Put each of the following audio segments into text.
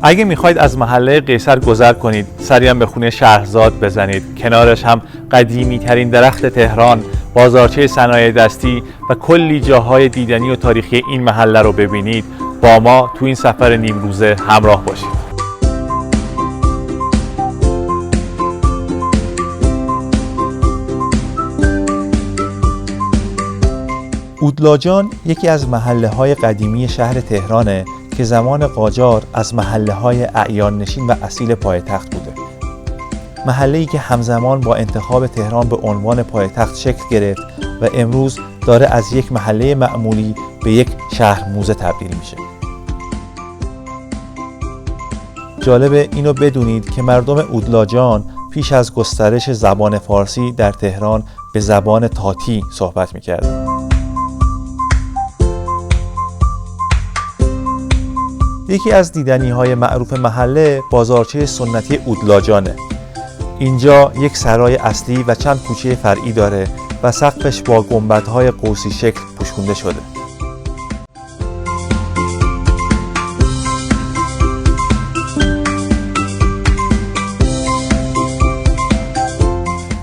اگه میخواید از محله قیصر گذر کنید، سری هم به خونه شهرزاد بزنید. کنارش هم قدیمی ترین درخت تهران، بازارچه صنایع دستی و کلی جاهای دیدنی و تاریخی این محله رو ببینید. با ما تو این سفر نیمروزه همراه باشید. اودلاجان یکی از محله‌های قدیمی شهر تهرانه که زمان قاجار از محله‌های اعیان نشین و اصیل پایتخت بوده. محله‌ای که همزمان با انتخاب تهران به عنوان پایتخت شکل گرفت و امروز داره از یک محله معمولی به یک شهر موزه تبدیل میشه. جالبه اینو بدونید که مردم اودلاجان پیش از گسترش زبان فارسی در تهران به زبان تاتی صحبت می‌کردند. یکی از دیدنی‌های معروف محله بازارچه سنتی اودلاجانه. اینجا یک سرای اصلی و چند کوچه فرعی داره و سقفش با گنبدهای قوسی شکل پوشونده شده.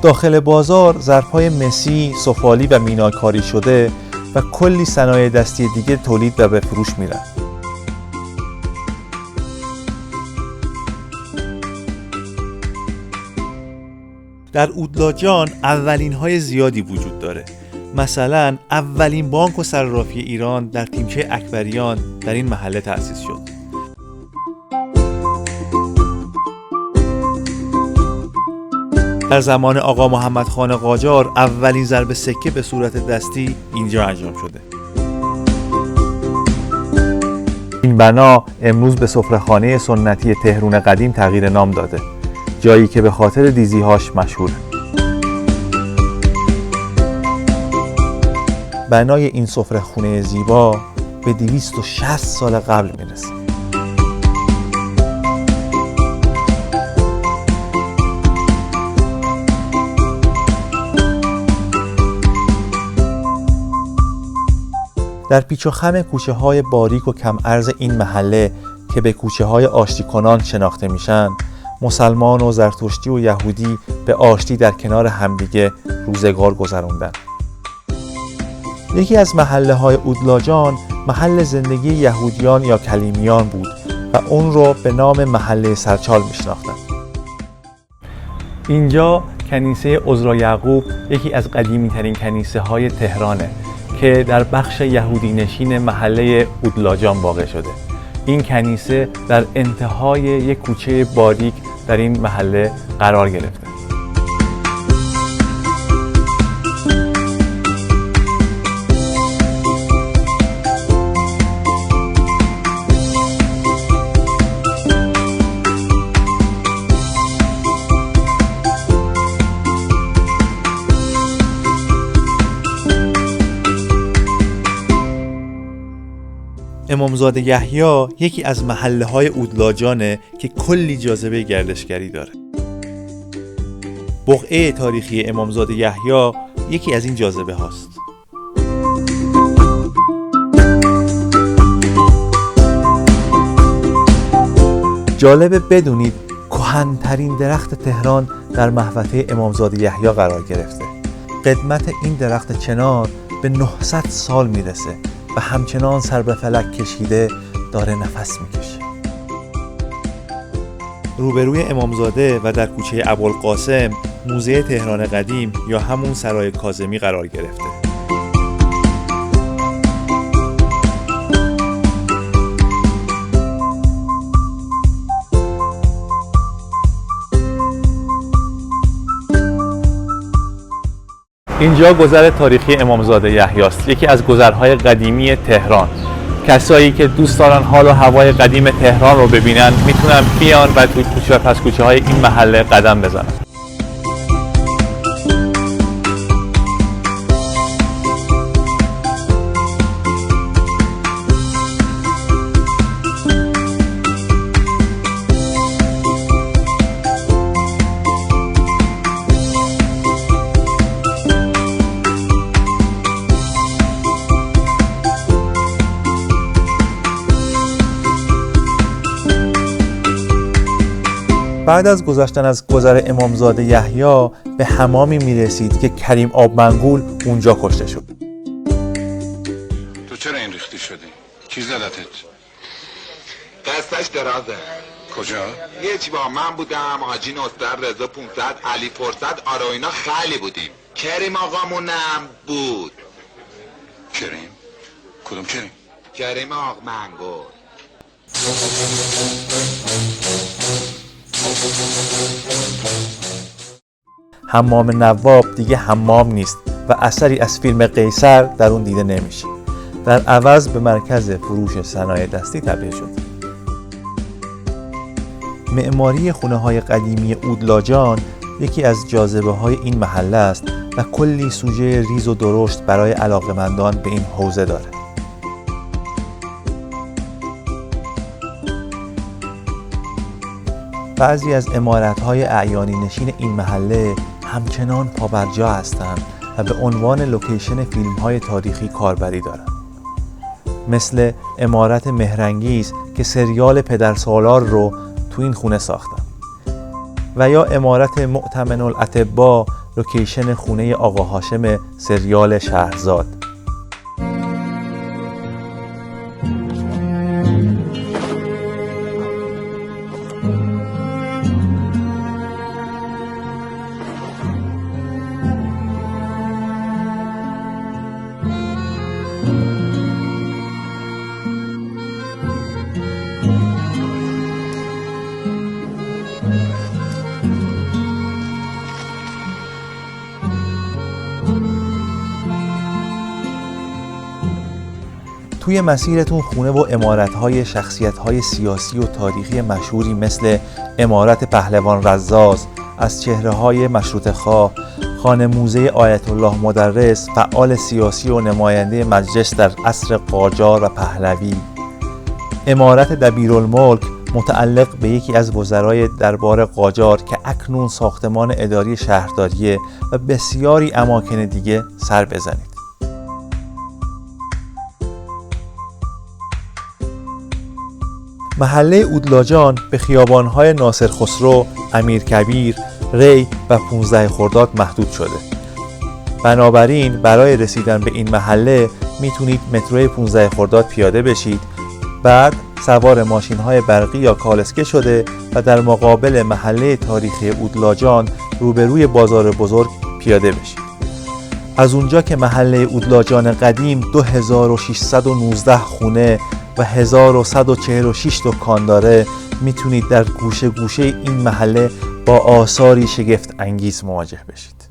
داخل بازار ظرف‌های مسی، سفالی و میناکاری شده و کلی صنایع دستی دیگه تولید و به فروش میرن. در اودلاجان اولین های زیادی وجود داره. مثلا اولین بانک و صرافی ایران در تیمچه اکبریان در این محله تأسیس شد. در زمان آقا محمد خان قاجار اولین ضرب سکه به صورت دستی اینجا انجام شده. این بنا امروز به سفره‌خانه سنتی تهرون قدیم تغییر نام داده، جایی که به خاطر دیزی‌هاش مشهوره. بنای این سفره‌خانه زیبا به 260 سال قبل میرسه. در پیچ و خم کوچه های باریک و کم عرض این محله که به کوچه های آشتی کنان شناخته میشن، مسلمان و زرتشتی و یهودی به آشتی در کنار همدیگه روزگار گذروندن. یکی از محله های اودلاجان محل زندگی یهودیان یا کلیمیان بود و اون رو به نام محله سرچال میشناختن. اینجا کنیسه عذرا یعقوب یکی از قدیمی ترین کنیسه های تهرانه که در بخش یهودی نشین محله اودلاجان واقع شده. این کنیسه در انتهای یک کوچه باریک در این محله قرار گرفته. امامزاده یحیی یکی از محله‌های اودلاجانه که کلی جاذبه گردشگری داره. بقعه تاریخی امامزاده یحیی یکی از این جاذبه هاست. جالبه بدونید کهن‌ترین درخت تهران در محوطه امامزاده یحیی قرار گرفته. قدمت این درخت چنار به 900 سال میرسه و همچنان سر به فلک کشیده داره نفس میکشه. روبروی امامزاده و در کوچه ابوالقاسم موزه تهران قدیم یا همون سرای کاظمی قرار گرفته. اینجا گذر تاریخی امامزاده یحیی است، یکی از گذرهای قدیمی تهران. کسایی که دوست دارن حال و هوای قدیم تهران رو ببینن میتونن بیان و تو کوچه و پس کوچه های این محله قدم بزنن. بعد از گذشتن از گذر امامزاده یحیی به حمامی میرسید که کریم آبمنگول اونجا کشته شد. تو چرا این ریختی شدی؟ کی زدتت؟ قصهش درازه. کجا؟ یه چی با من بودم، حاجی نصر، رضا 500، علی فرصت، آرا اینا خیلی بودیم. کریم آقامونم بود. کریم؟ کدوم کریم؟ کریم آبمنگول. حمام نواب دیگه حمام نیست و اثری از فیلم قیصر در اون دیده نمیشه. در عوض به مرکز فروش صنایع دستی تبدیل شد. معماری خونه‌های قدیمی اودلاجان یکی از جاذبه‌های این محله است و کلی سوژه ریز و درشت برای علاقه‌مندان به این حوزه داره. بعضی از عمارت‌های اعیانی نشین این محله همچنان پابرجا هستند و به عنوان لوکیشن فیلم‌های تاریخی کاربری دارند. مثل عمارت مهرانگیز که سریال پدرسالار رو تو این خونه ساختن و یا عمارت مؤتمن الاطباء، لوکیشن خونه آقا هاشم سریال شهرزاد. توی مسیرتون خونه و عمارت‌های شخصیت‌های سیاسی و تاریخی مشهوری مثل عمارت پهلوان رزاز، از چهره‌های مشروطه‌خواه، خانه موزه آیت الله مدرس، فعال سیاسی و نماینده مجلس در عصر قاجار و پهلوی، عمارت دبیرالملک متعلق به یکی از وزرای دربار قاجار که اکنون ساختمان اداری شهرداریه و بسیاری اماکن دیگه سر بزنید. محله اودلاجان به خیابان‌های ناصر خسرو، امیرکبیر، ری و 15 خرداد محدود شده. بنابراین برای رسیدن به این محله میتونید مترو 15 خرداد پیاده بشید، بعد سوار ماشین‌های برقی یا کالسکه شده و در مقابل محله تاریخی اودلاجان روبروی بازار بزرگ پیاده بشید. از اونجا که محله اودلاجان قدیم 2619 خونه و 1146 دکان داره، میتونید در گوشه گوشه این محله با آثاری شگفت انگیز مواجه بشید.